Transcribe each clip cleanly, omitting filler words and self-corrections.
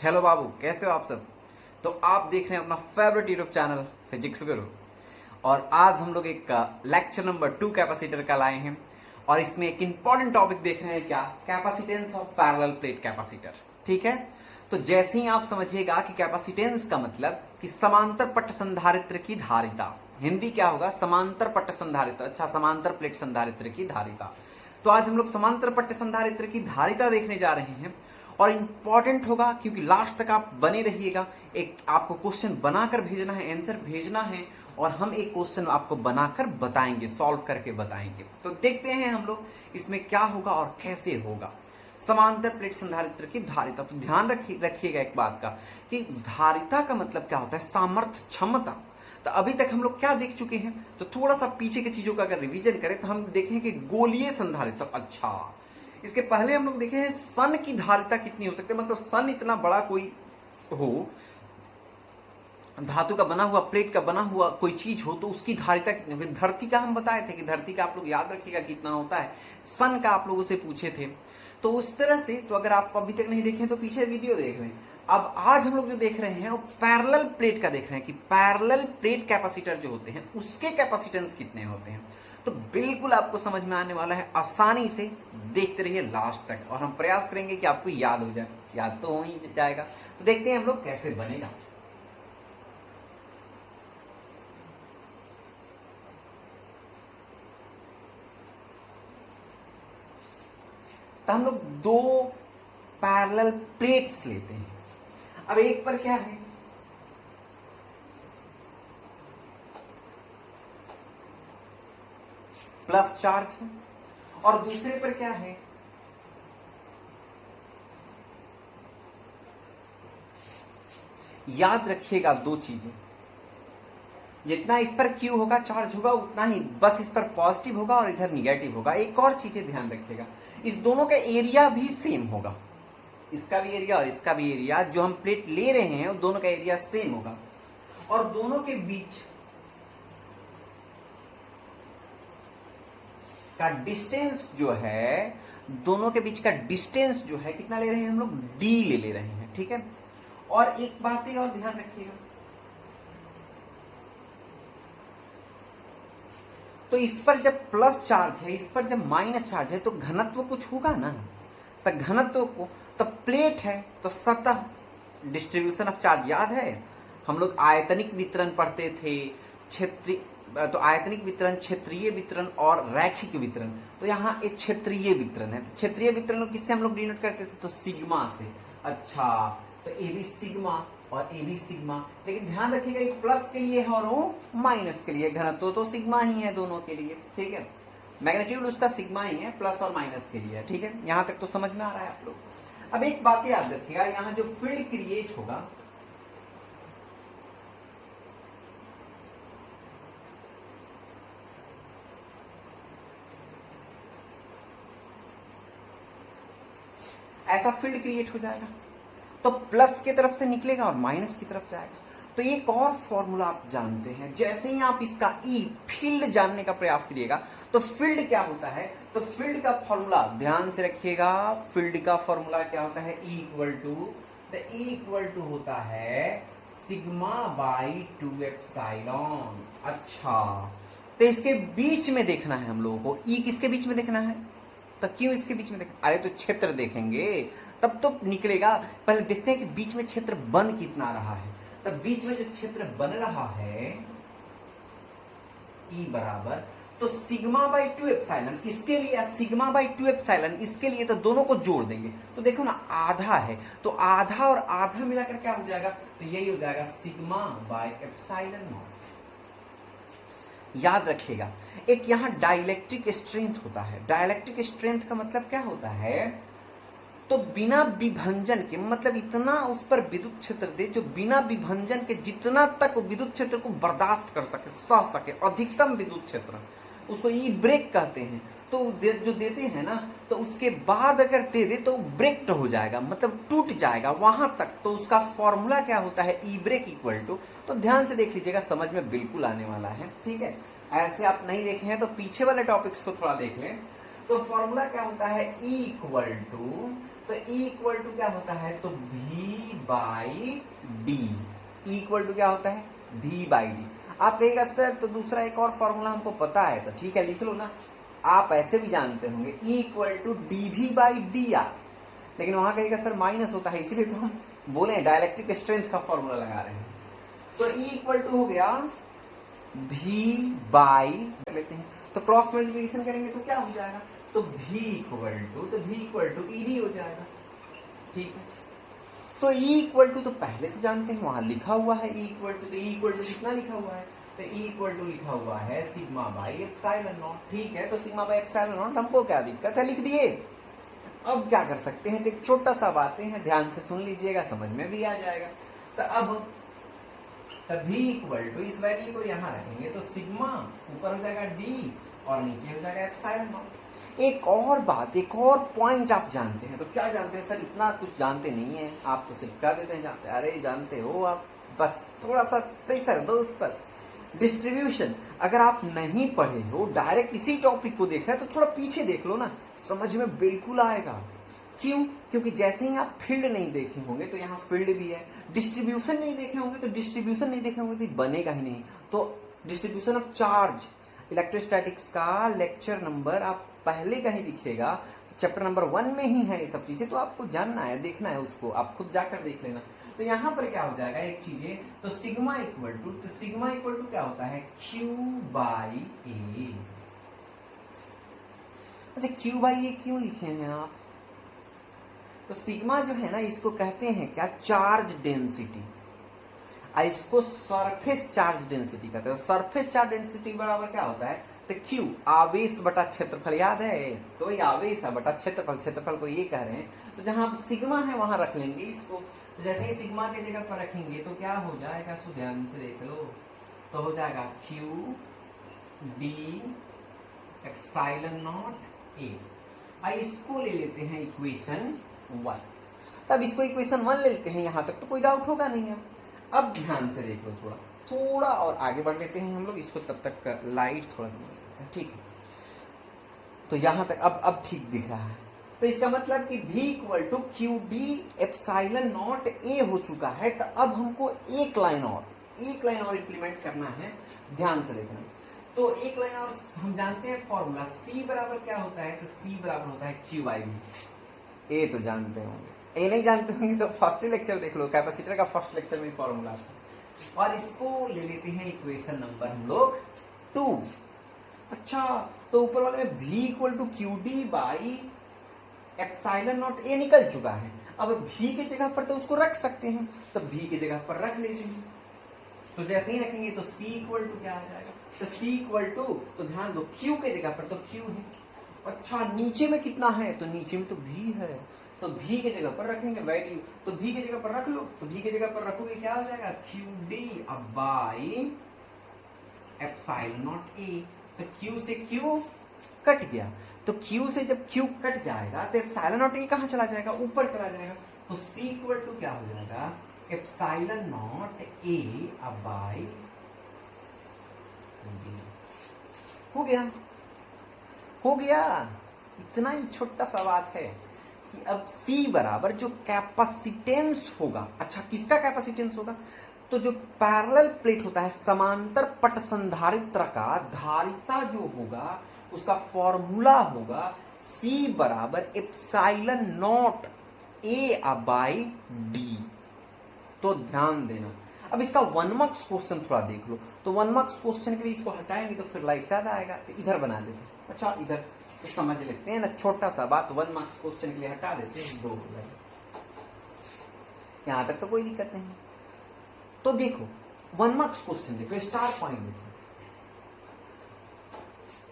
Hello बाबू, कैसे हो आप सब। तो आप देख रहे हैं अपना फेवरेट यूट्यूब चैनल फिजिक्स गुरु। और आज हम लोग एक लेक्चर नंबर 2 कैपेसिटर का लाए हैं और इसमें एक इंपॉर्टेंट टॉपिक देख रहे हैं, क्या, capacitance of parallel plate capacitor. ठीक है, तो जैसे ही आप समझिएगा कि कैपेसिटेंस का मतलब कि समांतर पट्ट संधारित्र की धारिता, हिंदी क्या होगा, समांतर पट्ट संधारित्र, अच्छा समांतर प्लेट संधारित्र की धारिता। तो आज हम लोग समांतर पट्ट संधारित्र की धारिता देखने जा रहे हैं और इंपॉर्टेंट होगा क्योंकि लास्ट तक आप बने रहिएगा। एक आपको क्वेश्चन बनाकर भेजना है, आंसर भेजना है और हम एक क्वेश्चन आपको बनाकर बताएंगे, सॉल्व करके बताएंगे। तो देखते हैं हम लोग इसमें क्या होगा और कैसे होगा। समांतर प्लेट संधारित्र की धारिता, तो ध्यान रखिएगा एक बात का कि धारिता का मतलब क्या होता है, सामर्थ्य, क्षमता। तो अभी तक हम लोग क्या देख चुके हैं, तो थोड़ा सा पीछे की चीजों का अगर रिवीजन करें तो हम देखें कि गोलीय संधारित्र, अच्छा इसके पहले हम लोग देखे हैं सन की धारिता कितनी हो सकती है, मतलब सन इतना बड़ा कोई हो, धातु का बना हुआ, प्लेट का बना हुआ कोई चीज हो तो उसकी धारिता कितनी होगी। धरती का हम बताए थे कि धरती का आप लोग याद रखिएगा कितना होता है, सन का आप लोगों से पूछे थे। तो उस तरह से, तो अगर आप अभी तक नहीं देखे तो पीछे वीडियो देख लें। अब आज हम लोग जो देख रहे हैं वो पैरेलल प्लेट का देख रहे हैं कि पैरेलल प्लेट कैपेसिटर जो होते हैं उसके कैपेसिटेंस कितने होते हैं। तो बिल्कुल आपको समझ में आने वाला है, आसानी से देखते रहिए लास्ट तक और हम प्रयास करेंगे कि आपको याद हो जाए। याद तो हो ही जाएगा। तो देखते हैं हम लोग कैसे बनेगा। तो हम लोग दो पैरेलल प्लेट्स लेते हैं। अब एक पर क्या है, प्लस चार्ज है और दूसरे पर क्या है, याद रखिएगा दो चीजें, जितना इस पर Q होगा, चार्ज होगा, उतना ही बस इस पर पॉजिटिव होगा और इधर निगेटिव होगा। एक और चीजें ध्यान रखिएगा, इस दोनों का एरिया भी सेम होगा, इसका भी एरिया और इसका भी एरिया, जो हम प्लेट ले रहे हैं दोनों का एरिया सेम होगा और दोनों के बीच का डिस्टेंस जो है, दोनों के बीच का डिस्टेंस जो है कितना ले रहे हैं हम लोग, D ले रहे हैं। ठीक है, और एक बात और ध्यान रखिएगा, तो इस पर जब प्लस चार्ज है, इस पर जब माइनस चार्ज है तो घनत्व कुछ होगा ना, तो घनत्व को, तो प्लेट है तो सतह डिस्ट्रीब्यूशन ऑफ चार्ज याद है, हम लोग आयतनिक वितरण पढ़ते थे, क्षेत्रीय, तो आयतनिक वितरण, क्षेत्रीय वितरण और रैखिक वितरण। तो यहाँ एक क्षेत्रीय वितरण है, तो क्षेत्रीय वितरण को किससे हम लोग डिनोट करते थे, तो सिग्मा से। अच्छा, तो ए बी सिग्मा और ए बी सिग्मा, लेकिन ध्यान रखिएगा एक प्लस के लिए है और वो माइनस के लिए, घनत्व तो सिग्मा ही है दोनों के लिए। ठीक है, मैग्नीट्यूड उसका सिग्मा ही है, प्लस और माइनस के लिए। ठीक है, यहां तक तो समझ में आ रहा है आप लोग। अब एक बात याद रखिएगा, यहाँ जो फील्ड क्रिएट होगा, ऐसा फील्ड क्रिएट हो जाएगा तो प्लस की तरफ से निकलेगा और माइनस की तरफ जाएगा। तो एक और फॉर्मूला आप जानते हैं, जैसे ही आप इसका ई फील्ड जानने का प्रयास करिएगा तो फील्ड क्या होता है, तो फील्ड का फॉर्मूला ध्यान से रखिएगा, फील्ड का फॉर्मूला क्या होता है, ई इक्वल टू होता है सिग्मा बाई 2 एप्सिलॉन। अच्छा, तो इसके बीच में देखना है हम लोगों को, ई किसके बीच में देखना है, तो क्यों इसके बीच में देखना, अरे तो क्षेत्र देखेंगे तब तो निकलेगा। पहले देखते हैं कि बीच में क्षेत्र बन कितना रहा है। तब बीच में जो क्षेत्र बन रहा है E बराबर, तो सिग्मा बाई 2 एप्सिलॉन, इसके लिए सिग्मा बाई 2 एप्सिलॉन, इसके लिए तो दोनों को जोड़ देंगे तो देखो ना, आधा है तो आधा और आधा मिलाकर क्या हो जाएगा, तो यही हो जाएगा सिग्मा बाई एप्सिलॉन नॉट। याद रखिएगा, एक यहां डाइलेक्ट्रिक स्ट्रेंथ होता है। डाइलेक्ट्रिक स्ट्रेंथ का मतलब क्या होता है, तो बिना विभंजन के, मतलब इतना उस पर विद्युत क्षेत्र दे जो बिना विभंजन के जितना तक विद्युत क्षेत्र को बर्दाश्त कर सके, सह सके, अधिकतम विद्युत क्षेत्र, उसको ई ब्रेक कहते हैं। तो जो देते हैं ना, तो उसके बाद अगर दे दे तो ब्रेक हो जाएगा, मतलब टूट जाएगा वहां तक। तो उसका फॉर्मूला क्या होता है, ई ब्रेक इक्वल टू, तो ध्यान से देख लीजिएगा, समझ में बिल्कुल आने वाला है। ठीक है, ऐसे आप नहीं देखे हैं तो पीछे वाले टॉपिक्स को थोड़ा देख लें। तो फॉर्मूला क्या होता है, ई इक्वल टू, तो ई इक्वल टू क्या होता है, तो V by D equal to क्या होता है, v बाई डी। आप कहेगा सर तो दूसरा एक और फॉर्मूला हमको पता है, तो ठीक है लिख लो ना, आप ऐसे भी जानते होंगे equal to D V by D R, लेकिन वहां कहेगा सर माइनस होता है, इसीलिए तो हम बोले डाइलेक्ट्रिक स्ट्रेंथ का फॉर्मूला लगा रहे हैं। तो इक्वल टू हो गया v बाई लेते हैं, तो क्रॉस मल्टीप्लिकेशन करेंगे तो क्या हो जाएगा, तो v इक्वल टू ईडी हो जाएगा। ठीक है, तो E इक्वल टू तो पहले से जानते हैं, वहां लिखा हुआ है E इक्वल टू, तो E इक्वल टू कितना लिखा हुआ है, तो E इक्वल टू लिखा हुआ है सिग्मा बाई एप्सिलॉन नॉट। ठीक है, तो सिग्मा बाई एप्सिलॉन नॉट हमको क्या दिक्कत है, लिख दिए। अब क्या कर सकते हैं, तो एक छोटा सा बातें हैं, ध्यान से सुन लीजिएगा, समझ में भी आ जाएगा। तो अब V इक्वल टू इस वैल्यू को यहाँ रखेंगे तो सिग्मा ऊपर हो जाएगा D और नीचे हो जाएगा एप्सिलॉन नॉट। एक और बात, एक और पॉइंट आप जानते हैं, तो क्या जानते हैं सर, इतना कुछ जानते नहीं है आप, तो सिर्फ क्या देते हैं जानते हैं, अरे जानते हो आप, बस थोड़ा सा प्रेशर दो उस पर। डिस्ट्रीब्यूशन अगर आप नहीं पढ़े हो, डायरेक्ट इसी टॉपिक को देख रहे हैं, तो थोड़ा पीछे देख लो ना, समझ में बिल्कुल आएगा। क्यों, क्योंकि जैसे ही आप फील्ड नहीं देखे होंगे तो यहाँ फील्ड भी है, डिस्ट्रीब्यूशन नहीं देखे होंगे तो डिस्ट्रीब्यूशन नहीं देखे होंगे तो बनेगा ही नहीं। तो डिस्ट्रीब्यूशन ऑफ चार्ज, इलेक्ट्रोस्टैटिक्स का लेक्चर नंबर आप पहले का ही दिखेगा, चैप्टर नंबर 1 में ही है ये सब चीजें, तो आपको जानना है, देखना है उसको, आप खुद जाकर देख लेना। तो यहाँ पर क्या हो जाएगा एक चीजें, तो सिग्मा इक्वल टू, तो सिग्मा इक्वल टू क्या होता है, Q बाई ए। अच्छा Q बाई ए क्यों लिखे हैं आप, तो सिग्मा जो है ना, इसको कहते हैं क्या, चार्ज डेंसिटी, और इसको सरफेस चार्ज डेंसिटी कहते हैं। सरफेस चार्ज डेंसिटी बराबर क्या होता है, तो Q आवेश बटा क्षेत्रफल, याद है, तो ये आवेश है बटा क्षेत्रफल, क्षेत्रफल को ये कह रहे हैं। तो जहां सिग्मा है वहां रख लेंगे इसको, तो जैसे ही सिग्मा के जगह पर रखेंगे तो क्या हो जाएगा, सो ध्यान से देख लो, तो हो जाएगा Q D एप्सिलॉन नॉट ए। अब इसको ले लेते हैं इक्वेशन 1, तब इसको इक्वेशन 1 ले लेते हैं, यहां तक तो कोई डाउट होगा नहीं है। अब ध्यान से देख लो, थोड़ा और आगे बढ़ लेते हैं हम लोग इसको, तब तक लाइट थोड़ा ठीक है। तो यहां तक अब ठीक दिख रहा है, तो इसका मतलब कि V equal to Q D epsilon not A हो चुका है। तो अब हमको एक लाइन और इंप्लीमेंट करना है, ध्यान से देखना। तो एक लाइन और हम जानते हैं फॉर्मूला, C बराबर क्या होता है, तो C बराबर होता है Q बाई V। ए तो जानते होंगे, ए नहीं जानते होंगे तो फर्स्ट लेक्चर देख लो, कैपेसिटर का फर्स्ट लेक्चर में फॉर्मूला था। और इसको ले लेते हैं इक्वेशन नंबर हम लोग 2। अच्छा, तो ऊपर वाले में V equal to Q D by epsilon not A निकल चुका है। अब V के जगह पर तो उसको रख सकते हैं, तो V के जगह पर रख लेते हैं। तो जैसे ही रखेंगे तो C इक्वल टू क्या आ जाएगा, तो C इक्वल टू, तो ध्यान दो Q के जगह पर तो Q है। अच्छा, नीचे में कितना है, तो नीचे में तो V है, तो V के जगह पर रखेंगे वैल्यू, तो V के जगह पर रख लो, तो V के जगह पर रखोगे क्या हो जाएगा, क्यू डी अब बाई एप्सिलॉन नॉट ए। तो Q से Q कट गया, तो Q से जब Q कट जाएगा तो एप्सिलॉन नॉट ए कहाँ चला जाएगा, ऊपर चला जाएगा। तो C इक्वल टू क्या हो जाएगा, एप्सिलॉन नॉट ए अब बाई हो गया। इतना ही छोटा सा बात है कि अब C बराबर जो कैपेसिटेंस होगा, अच्छा किसका कैपेसिटेंस होगा, तो जो पैरेलल प्लेट होता है, समांतर पट संधारित्र का धारिता जो होगा उसका फॉर्मूला होगा C बराबर epsilon not A by D. तो ध्यान देना, अब इसका 1 मार्क्स क्वेश्चन थोड़ा देख लो, तो 1 मार्क्स क्वेश्चन के लिए इसको हटाएंगे तो फिर लाइक ज्यादा आएगा, तो इधर बना देते। अच्छा इधर तो समझ लेते हैं ना, छोटा सा बात, 1 मार्क्स क्वेश्चन के लिए हटा देते हैं 2, यहां तक तो कोई दिक्कत नहीं। तो देखो 1 मार्क्स क्वेश्चन देखो, स्टार पॉइंट देखो,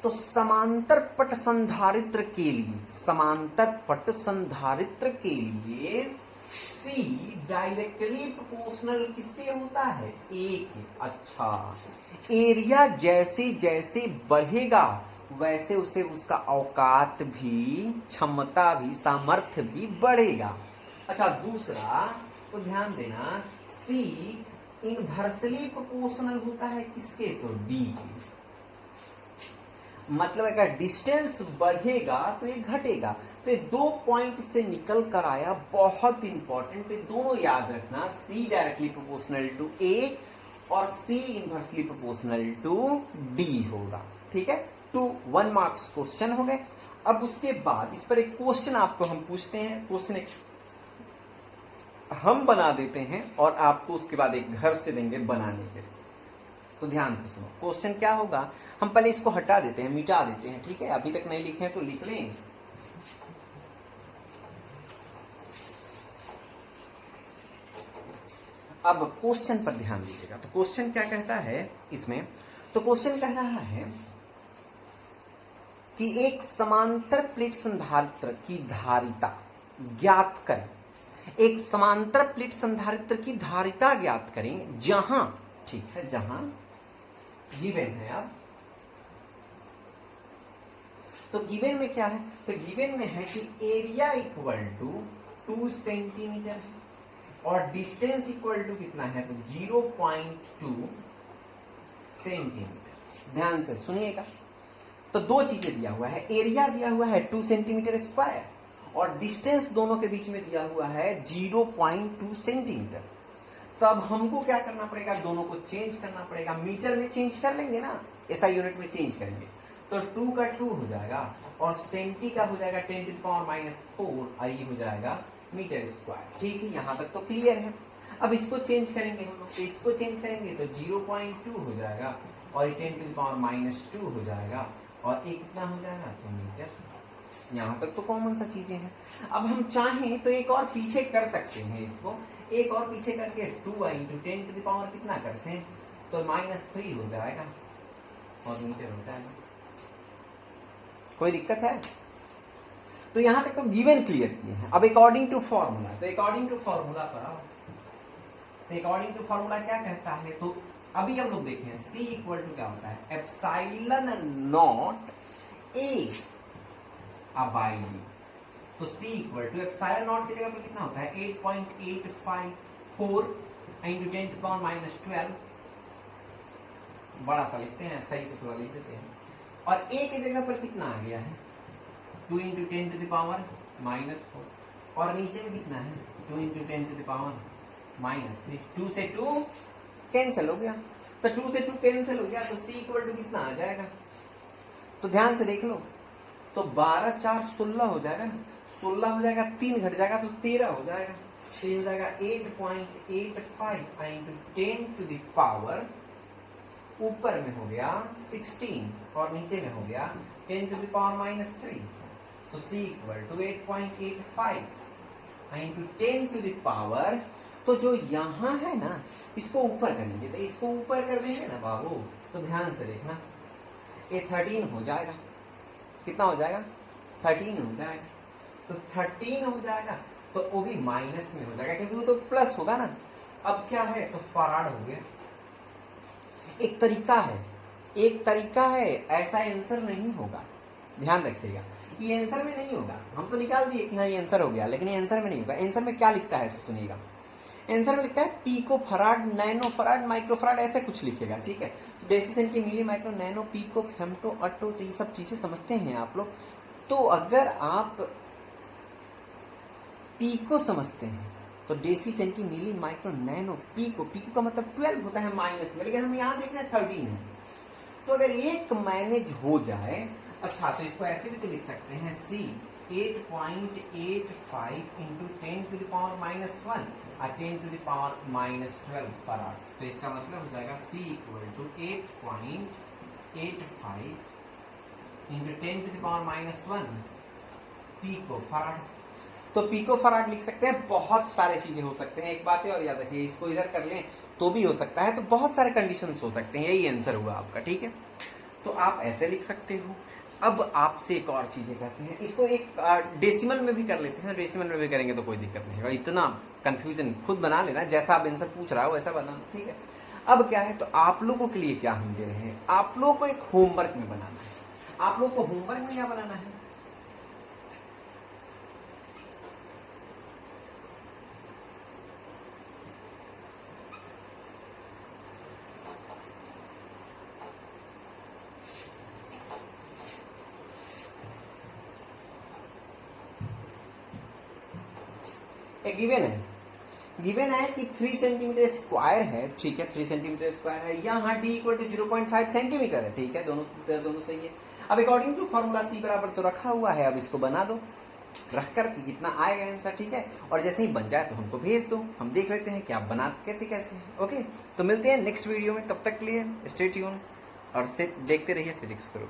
तो समांतर पट संधारित्र के लिए, समांतर पट संधारित्र के लिए C डायरेक्टली प्रोपोर्शनल किसके होता है, A के। अच्छा, एरिया जैसे जैसे बढ़ेगा वैसे उसे उसका औकात भी, क्षमता भी, सामर्थ्य भी बढ़ेगा। अच्छा दूसरा तो ध्यान देना, C इनवर्सली प्रोपोर्शनल होता है किसके, तो D के। मतलब अगर डिस्टेंस बढ़ेगा तो ये घटेगा, तो ये 2 पॉइंट से निकल कर आया, बहुत इंपॉर्टेंट। तो दोनों याद रखना, C directly proportional to A और C inversely proportional to D होगा। ठीक है, 1 मार्क्स क्वेश्चन हो गए। अब उसके बाद इस पर एक क्वेश्चन आपको हम पूछते हैं, क्वेश्चन हम बना देते हैं और आपको उसके बाद एक घर से देंगे बनाने के। तो ध्यान से सुनो, क्वेश्चन क्या होगा। हम पहले इसको हटा देते हैं, मिटा देते हैं। ठीक है, अभी तक नहीं लिखे हैं तो लिख लें। अब क्वेश्चन पर ध्यान दीजिएगा। तो क्वेश्चन क्या कहता है इसमें, तो क्वेश्चन कह रहा है कि एक समांतर प्लेट संधारित्र की धारिता ज्ञात करें। एक समांतर प्लेट संधारित्र की धारिता ज्ञात करें जहां, ठीक है, जहां गिवन है। अब तो गिवन में क्या है, तो गिवन में है कि एरिया इक्वल टू 2 सेंटीमीटर है और डिस्टेंस इक्वल टू कितना है, तो 0.2 सेंटीमीटर। ध्यान से सुनिएगा। तो दो चीजें दिया हुआ है, एरिया दिया हुआ है 2 सेंटीमीटर स्क्वायर और डिस्टेंस दोनों के बीच में दिया हुआ है 0.2 सेंटीमीटर। तो अब हमको क्या करना पड़ेगा, दोनों को चेंज करना पड़ेगा। मीटर में चेंज कर लेंगे ना, ऐसा यूनिट में चेंज करेंगे। तो 2 का 2 हो जाएगा और सेंटी का हो जाएगा 10⁻⁴, आई हो जाएगा मीटर स्क्वायर। ठीक है, यहां तक तो क्लियर है। अब इसको चेंज करेंगे हम लोग, तो इसको चेंज करेंगे तो 0.2 हो जाएगा और 10⁻⁻² हो जाएगा और ये कितना हो जाएगा, तो मीटर। यहां तक तो कॉमन सा चीजें हैं। अब हम चाहें तो एक और पीछे कर सकते हैं, इसको एक और पीछे करके 2 इंटू 10⁻, कितना कर से, तो -3 हो जाएगा और मीटर हो जाएगा। कोई दिक्कत है? तो यहां तक तो गिवन क्लियर किए हैं। अब अकॉर्डिंग टू फॉर्मूला, तो अकॉर्डिंग टू फॉर्मूला पर आओ। तो अकॉर्डिंग टू फॉर्मूला क्या कहता है, तो अभी हम लोग देखें C इक्वल टू क्या होता है, epsilon not A by D। तो C equal to epsilon not की जगह पर कितना होता है, 8.854 इंटू 10⁻12। बड़ा सा लिखते हैं, सही से थोड़ा लिख देते हैं। और A की जगह पर कितना आ गया है, 2 इंटू 10⁻⁻4 और नीचे में कितना है, 2 इंटू 10⁻⁻3। 2 से 2 कैंसिल हो गया, तो 2 से 2 कैंसिल हो गया, तो C इक्वल टू कितना आ जाएगा, तो ध्यान से देख लो। तो 12 4 16 हो जाएगा, 16 हो जाएगा, 3 घट जाएगा तो 13 हो जाएगा। तो ये हो जाएगा 8.85 इंटू 10⁻, ऊपर में हो गया 16 और नीचे में हो गया 10⁻⁻3। तो C इक्वल टू 8.85 इंटू 10⁻। तो जो यहां है ना, इसको ऊपर करेंगे, तो इसको ऊपर कर देंगे ना बाबू, तो ध्यान से देखना, ये 13 हो जाएगा। कितना हो जाएगा, 13 हो जाएगा। तो 13 हो जाएगा, तो वो भी माइनस में हो जाएगा क्योंकि वो तो प्लस होगा ना। अब क्या है, तो फराड हो गया। एक तरीका है, ऐसा आंसर नहीं होगा, ध्यान रखिएगा। ये आंसर में नहीं होगा, हम तो निकाल दिए कि हाँ ये आंसर हो गया, लेकिन ये आंसर में नहीं होगा। आंसर में क्या लिखता है, सुनिएगा। आंसर में लिखता है pico farad, nano farad, micro farad, ऐसे कुछ लिखेगा। ठीक है, तो deci centi, milli, micro, nano, pico, femto, atto, तो ये सब चीजें समझते हैं आप लोग। तो अगर आप पीको समझते हैं तो डेसी, सेंटी, मिली, माइक्रो, नैनो, पीको, पीको का मतलब 12 होता है माइनस में, लेकिन हम यहाँ देख रहे हैं 13 है। तो अगर एक मैनेज हो जाए, अच्छा, तो इसको ऐसे भी तो लिख सकते हैं, C 8.85 इंटू 10⁻⁻1 और 10⁻⁻12 फराड। तो इसका मतलब हो जाएगा C equal to 8.85 into 10⁻⁻1 pico farad. तो पीको फराड लिख सकते हैं, बहुत सारे चीजें हो सकते हैं। एक बात है और याद रखिए, इसको इधर कर लें तो भी हो सकता है, तो बहुत सारे कंडीशंस हो सकते हैं। यही आंसर हुआ आपका। ठीक है, तो आप ऐसे लिख सकते हो। अब आपसे एक और चीजें करते हैं, इसको एक डेसिमल में भी कर लेते हैं। डेसिमल में भी करेंगे तो कोई दिक्कत नहीं होगा। इतना कंफ्यूजन खुद बना लेना, जैसा आप आंसर पूछ रहा हो वैसा बनाना। ठीक है, अब क्या है, तो आप लोगों के लिए क्या हम दे रहे हैं, आप लोगों को एक होमवर्क में बनाना है। आप लोग को होमवर्क में क्या बनाना है, एक गिवन है कि 3 सेंटीमीटर स्क्वायर है, ठीक है, 3 सेंटीमीटर स्क्वायर है, यहाँ d इक्वल टू 0.5 सेंटीमीटर है, ठीक है, दोनों सही है। अब अकॉर्डिंग टू फॉर्मूला c बराबर तो रखा हुआ है, अब इसको बना दो रख कर कितना आएगा आंसर, ठीक है, और जैसे ही बन जाए तो हमको भेज दो, हम देख लेते हैं कि आप बनाते कैसे हैं। ओके, तो मिलते हैं नेक्स्ट वीडियो में, तब तक के लिए स्टे ट्यून और देखते रहिए फिजिक्स गुरु।